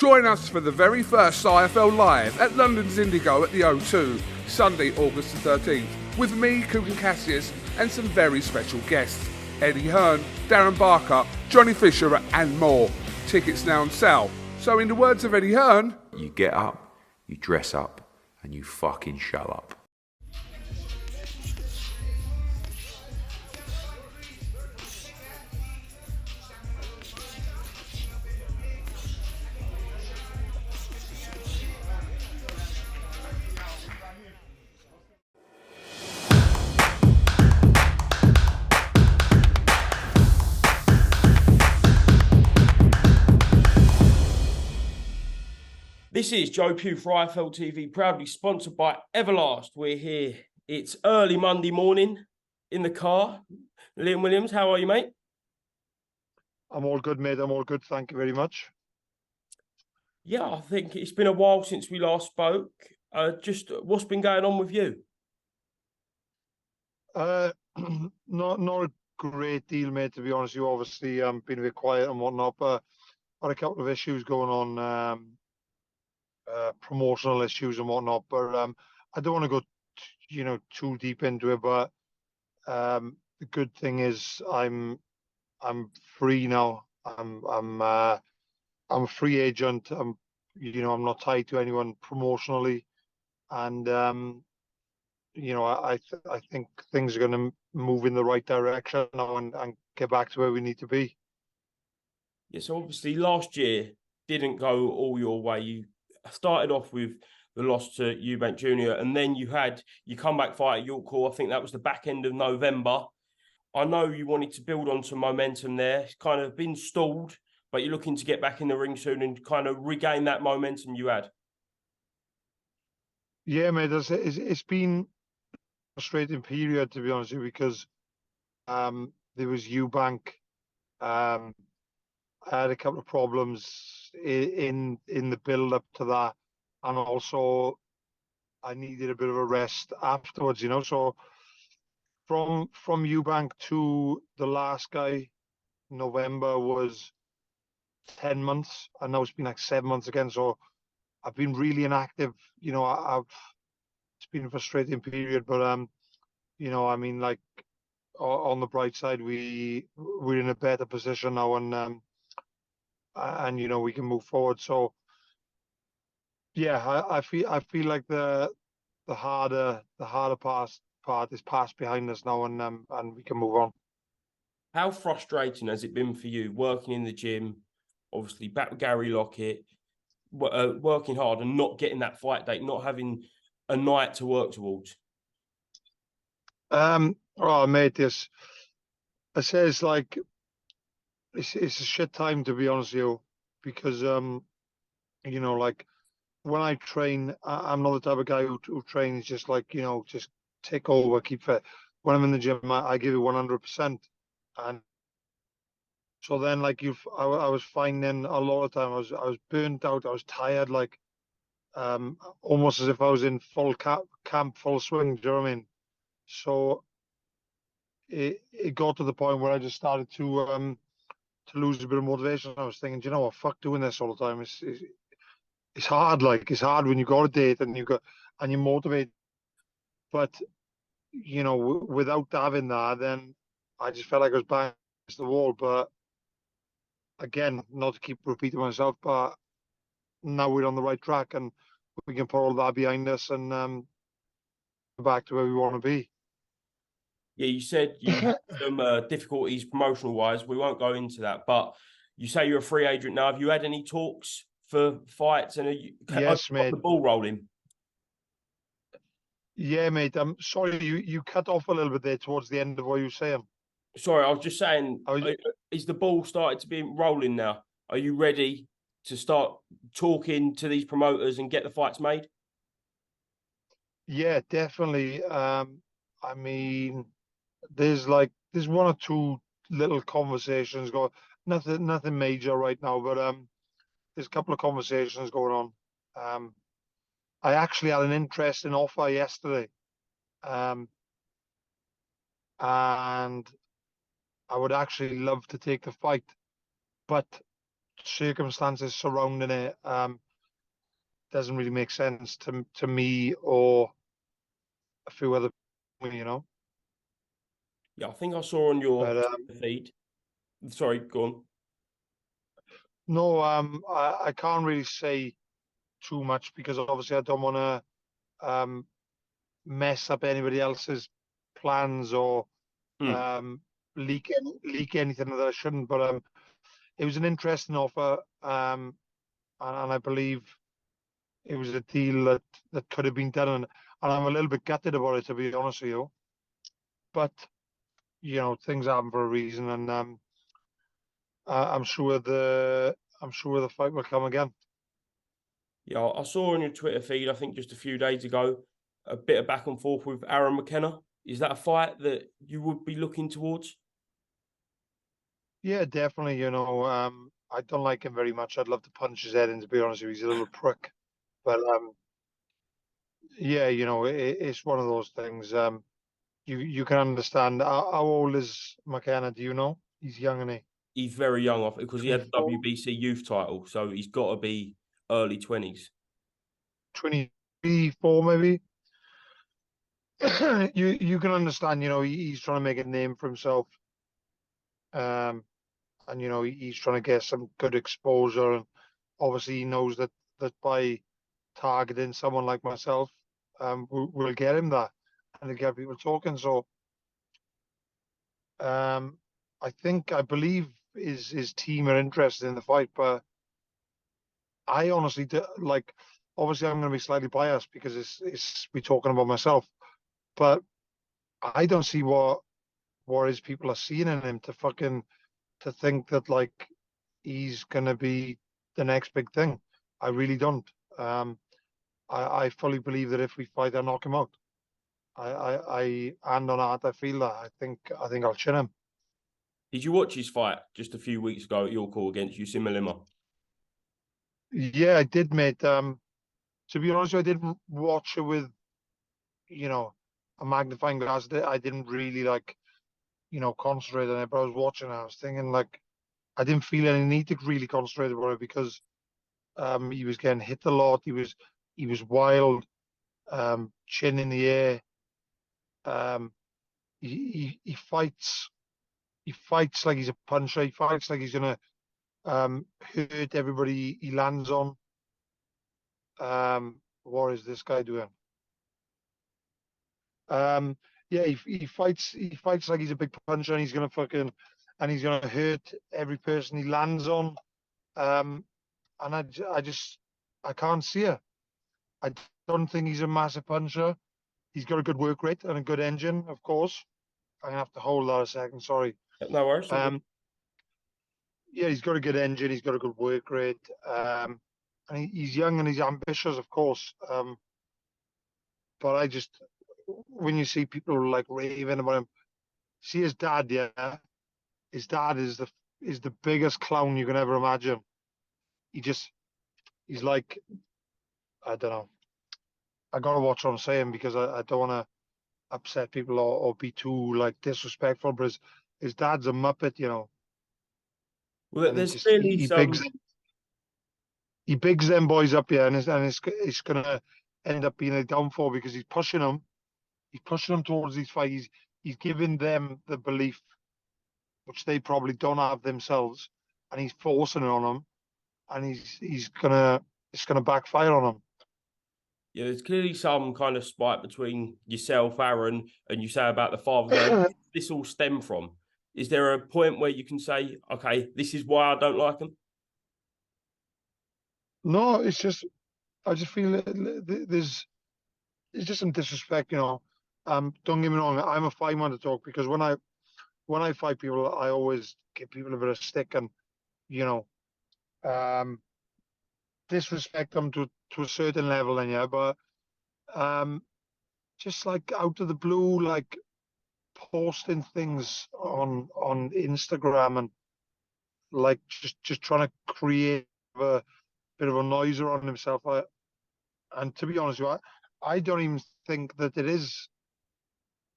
Join us for the very first IFL Live at London's Indigo at the O2, Sunday, August the 13th, with me, Coogan Cassius, and some very special guests. Eddie Hearn, Darren Barker, Johnny Fisher and more. Tickets now on sale. So in the words of Eddie Hearn, you get up, you dress up, and you fucking show up. This is Joe Pugh for IFL TV, proudly sponsored by Everlast. We're here. It's early Monday morning in the car. Liam Williams, how are you, mate? I'm all good, mate. I'm all good. Thank you very much. Yeah, I think it's been a while since we last spoke. Just what's been going on with you? Not a great deal, mate, to be honest. You obviously been a bit quiet and whatnot, but had a couple of issues going on, promotional issues and whatnot. But I don't want to go, too deep into it. But the good thing is I'm free now. I'm a free agent. I'm not tied to anyone promotionally, and I think things are going to move in the right direction now and get back to where we need to be. Yeah, so obviously last year didn't go all your way. You started off with the loss to Eubank Jr. and then you comeback fight at York Hall. I think that was the back end of November. I know you wanted to build on some momentum there. It's kind of been stalled, but you're looking to get back in the ring soon and kind of regain that momentum you had. Yeah, mate, it's been a frustrating period, to be honest with you, because there was Eubank. I had a couple of problems in the build up to that, and also I needed a bit of a rest afterwards, So from Eubank to the last guy, November was 10 months, and now it's been like 7 months again. So I've been really inactive. It's been a frustrating period, but like on the bright side, we're in a better position now, and we can move forward. So yeah, I feel like the harder part is past behind us now, and we can move on. How frustrating has it been for you working in the gym, obviously back with Gary Lockett, working hard and not getting that fight date, not having a night to work towards? Oh mate, I say it's like it's a shit time, to be honest with you, because like when I train, I'm not the type of guy who trains just like just take over, keep fit. When I'm in the gym, I give it 100%, and so then like I was finding a lot of time I was burnt out, I was tired, like almost as if I was in full camp, full swing. Do you know what I mean? So it got to the point where I just started to lose a bit of motivation. I was thinking, you know what, fuck doing this all the time. It's hard. Like it's hard when you got a date and you're motivated. But without having that, then I just felt like I was banging against the wall. But again, not to keep repeating myself, but now we're on the right track and we can put all that behind us and back to where we want to be. Yeah, you said you had some difficulties promotional wise. We won't go into that, but you say you're a free agent now. Have you had any talks for fights and Yes, mate. The ball rolling? Yeah, mate. I'm sorry you cut off a little bit there towards the end of what you were saying. Sorry, I was just saying, is the ball started to be rolling now? Are you ready to start talking to these promoters and get the fights made? Yeah, definitely. I mean, there's one or two little conversations going. Nothing major right now, but there's a couple of conversations going on. I actually had an interesting offer yesterday, and I would actually love to take the fight, but circumstances surrounding it doesn't really make sense to me or a few other people, you know. Yeah, I think I saw on your But Twitter feed. Sorry, go on. no, I can't really say too much because obviously I don't want to mess up anybody else's plans or Hmm. leak anything that I shouldn't. But it was an interesting offer, and I believe it was a deal that could have been done, and I'm a little bit gutted about it, to be honest with you. But you know, things happen for a reason, and I'm sure the fight will come again. Yeah, I saw on your Twitter feed, I think just a few days ago, a bit of back and forth with Aaron Mckenna. Is that a fight that you would be looking towards? Yeah, definitely. You know, I don't like him very much. I'd love to punch his head in, to be honest with you. He's a little prick. But yeah, you know, it's one of those things. You can understand. How old is McKenna? Do you know? He's young, isn't he? He's very young off because he had the 24, WBC youth title, so he's got to be early 20s. 24 maybe. You can understand. You know, he's trying to make a name for himself. Um, and you know, he's trying to get some good exposure, and obviously he knows that by targeting someone like myself, we'll get him that, and to get people talking. So, I believe his team are interested in the fight, but I honestly do, like. Obviously, I'm going to be slightly biased because it's me talking about myself, but I don't see what his people are seeing in him to think that like he's going to be the next big thing. I really don't. Um, I fully believe that if we fight, I knock him out. I hand on heart, I feel that. I think I'll chin him. Did you watch his fight just a few weeks ago at your call against Yusim Lima? Yeah, I did, mate. To be honest, I didn't watch it with, you know, a magnifying glass. I didn't really like, concentrate on it. But I was watching it, I was thinking like I didn't feel any need to really concentrate about it because he was getting hit a lot. He was wild, chin in the air. Um, he fights like he's a puncher. He fights like he's gonna hurt everybody he lands on. What is this guy doing? Um, yeah, he fights like he's a big puncher and he's gonna hurt every person he lands on. Um, and I can't see it. I don't think he's a massive puncher. He's got a good work rate and a good engine, of course. I'm gonna have to hold that a second. Sorry. No worries. All good. Um, yeah, he's got a good engine. He's got a good work rate. And he's young and he's ambitious, of course. But when you see people like raving about him, see his dad. Yeah, his dad is the biggest clown you can ever imagine. He just he's like, I don't know. I gotta watch what I'm saying because I don't want to upset people or be too like disrespectful. But his dad's a muppet, Well, and he there's just clearly some. he bigs them boys up, yeah, and it's gonna end up being a downfall because he's pushing them. He's pushing them towards these fights. He's giving them the belief which they probably don't have themselves, and he's forcing it on them, and it's gonna backfire on them. Yeah, there's clearly some kind of spite between yourself, Aaron, and you say about the father there. Where does this all stem from? Is there a point where you can say, okay, this is why I don't like him? No, it's just I just feel there's just some disrespect, Don't get me wrong, I'm a fine one to talk because when I fight people, I always give people a bit of stick and you know um, disrespect them to a certain level, and yeah, but um, just like out of the blue, like posting things on Instagram and like just trying to create a bit of a noise around himself. And to be honest with you, I don't even think that it is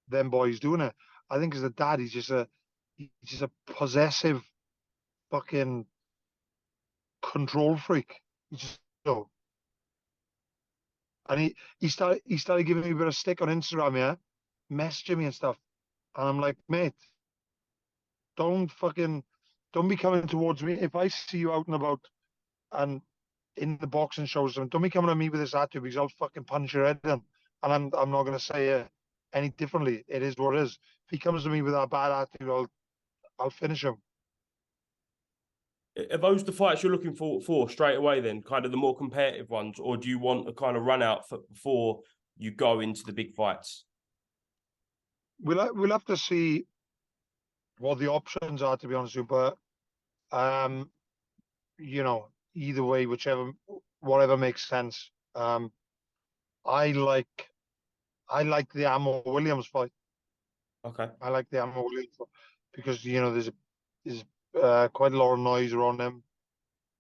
them boys doing it. I think as a dad, he's just a possessive fucking control freak. He's just so. And he started giving me a bit of stick on Instagram, yeah, messaging me and stuff. And I'm like, mate, don't don't be coming towards me. If I see you out and about and in the boxing shows, don't be coming at me with this attitude because I'll fucking punch your head in. And I'm not gonna say any differently. It is what it is. If he comes to me with that bad attitude, I'll finish him. Are those the fights you're looking for straight away then, kind of the more competitive ones, or do you want a kind of run out before you go into the big fights? We'll have to see what the options are, to be honest with you. But either way, whatever makes sense. I like the Ammo Williams fight. Okay. I like the Ammo Williams fight because there's quite a lot of noise around him,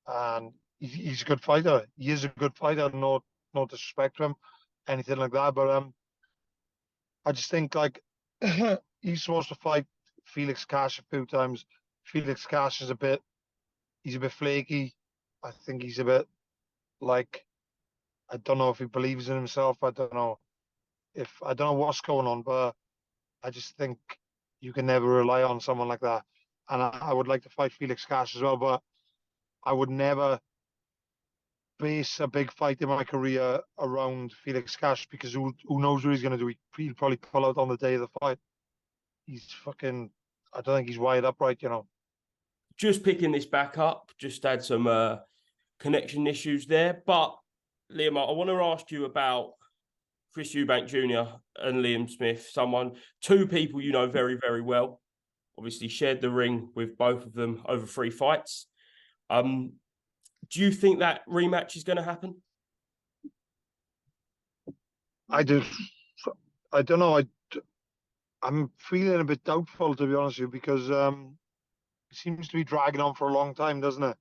and he's a good fighter. He is a good fighter. No disrespect to him, anything like that. But I just think like he's supposed to fight Felix Cash a few times. Felix Cash is he's a bit flaky. I think he's a bit like, I don't know if he believes in himself. I don't know what's going on, but I just think you can never rely on someone like that. And I would like to fight Felix Cash as well, but I would never base a big fight in my career around Felix Cash because who knows what he's going to do? He'll probably pull out on the day of the fight. I don't think he's wired up right, Just picking this back up, just had some connection issues there. But Liam, I want to ask you about Chris Eubank Jr. and Liam Smith, two people you know very, very well. Obviously shared the ring with both of them over 3 fights. Do you think that rematch is going to happen? I do. I don't know. I'm feeling a bit doubtful, to be honest with you, because it seems to be dragging on for a long time, doesn't it?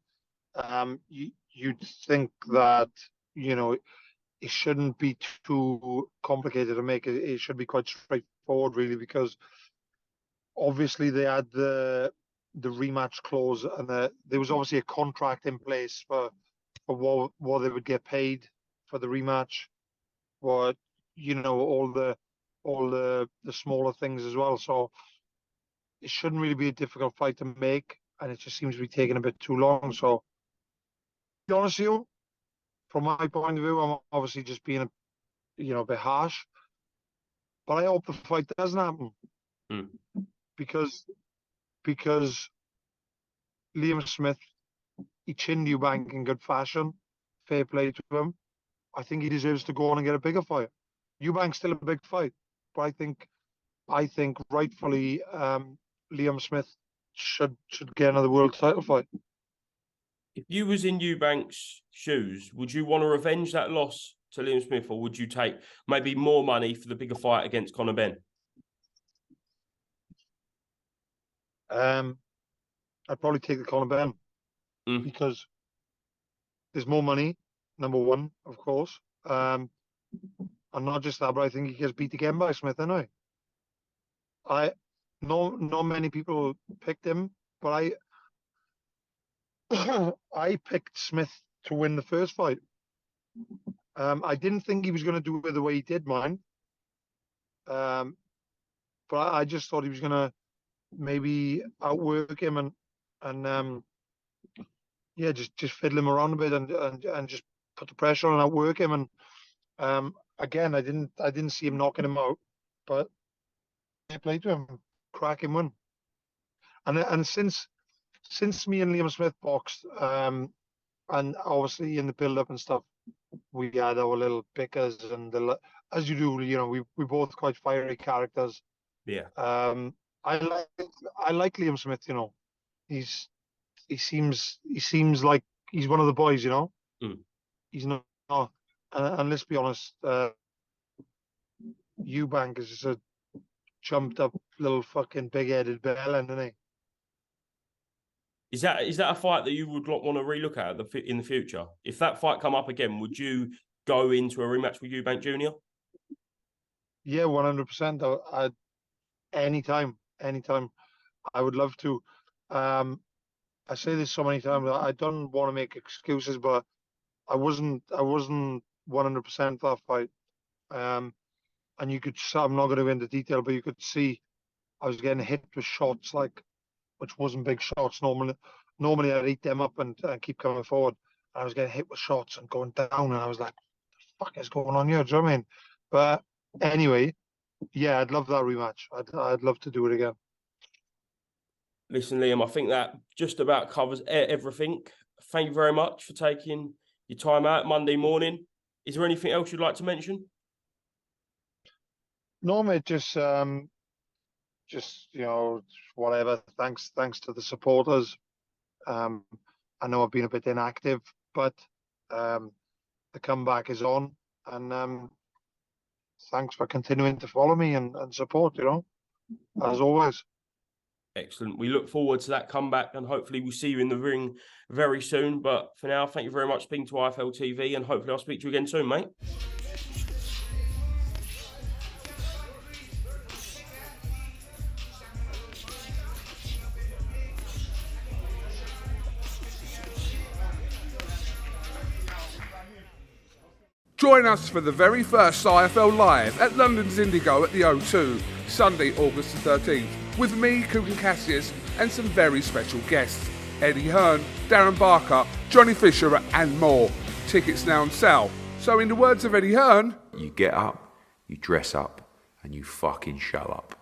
You'd think that, it shouldn't be too complicated to make it. It should be quite straightforward, really, because obviously they had the rematch clause, and there was obviously a contract in place for what they would get paid for the rematch, what all the smaller things as well. So it shouldn't really be a difficult fight to make, and it just seems to be taking a bit too long. So, to be honest with you, from my point of view, I'm obviously just being a bit harsh, but I hope the fight doesn't happen because Liam Smith, he chinned Eubank in good fashion. Fair play to him. I think he deserves to go on and get a bigger fight. Eubank's still a big fight, but I think rightfully Liam Smith should get another world title fight. If you was in Eubank's shoes, would you want to revenge that loss to Liam Smith, or would you take maybe more money for the bigger fight against Conor Benn? I'd probably take the Conor Benn because there's more money, number one, of course. And not just that, but I think he gets beat again by Smith anyway. Not many people picked him, but I picked Smith to win the first fight. I didn't think he was going to do it the way he did mine. But I just thought he was going to maybe outwork him and just fiddle him around a bit and just put the pressure on and outwork him. And again, I didn't see him knocking him out, but I played to him, cracking win. And since me and Liam Smith boxed, and obviously in the build up and stuff, we had our little pickers and as you do, we both quite fiery characters. Yeah. I like Liam Smith. He seems like he's one of the boys. He's not. And let's be honest, Eubank is just a jumped up little fucking big headed bellend, isn't he? Is that a fight that you would want to relook at in the future? If that fight come up again, would you go into a rematch with Eubank Jr.? Yeah, 100%. Anytime. I would love to. I say this so many times. I don't want to make excuses, but I wasn't 100% for that fight. And you could, I'm not going to go into detail, but you could see I was getting hit with shots like, which wasn't big shots. Normally I'd eat them up and keep coming forward. I was getting hit with shots and going down, and I was like, "The fuck is going on here?" Do you know what I mean? But anyway, yeah, I'd love that rematch. I'd love to do it again. Listen, Liam, I think that just about covers everything. Thank you very much for taking your time out Monday morning. Is there anything else you'd like to mention? No, mate, just whatever. Thanks to the supporters. I know I've been a bit inactive, but the comeback is on, and thanks for continuing to follow me and support. As always. Excellent. We look forward to that comeback, and hopefully we'll see you in the ring very soon. But for now, thank you very much for speaking to IFL TV, and hopefully I'll speak to you again soon, mate. Join us for the very first IFL Live at London's Indigo at the O2, Sunday, August the 13th, with me, Cougan Cassius, and some very special guests. Eddie Hearn, Darren Barker, Johnny Fisher, and more. Tickets now on sale. So in the words of Eddie Hearn, You get up, you dress up, and you fucking show up.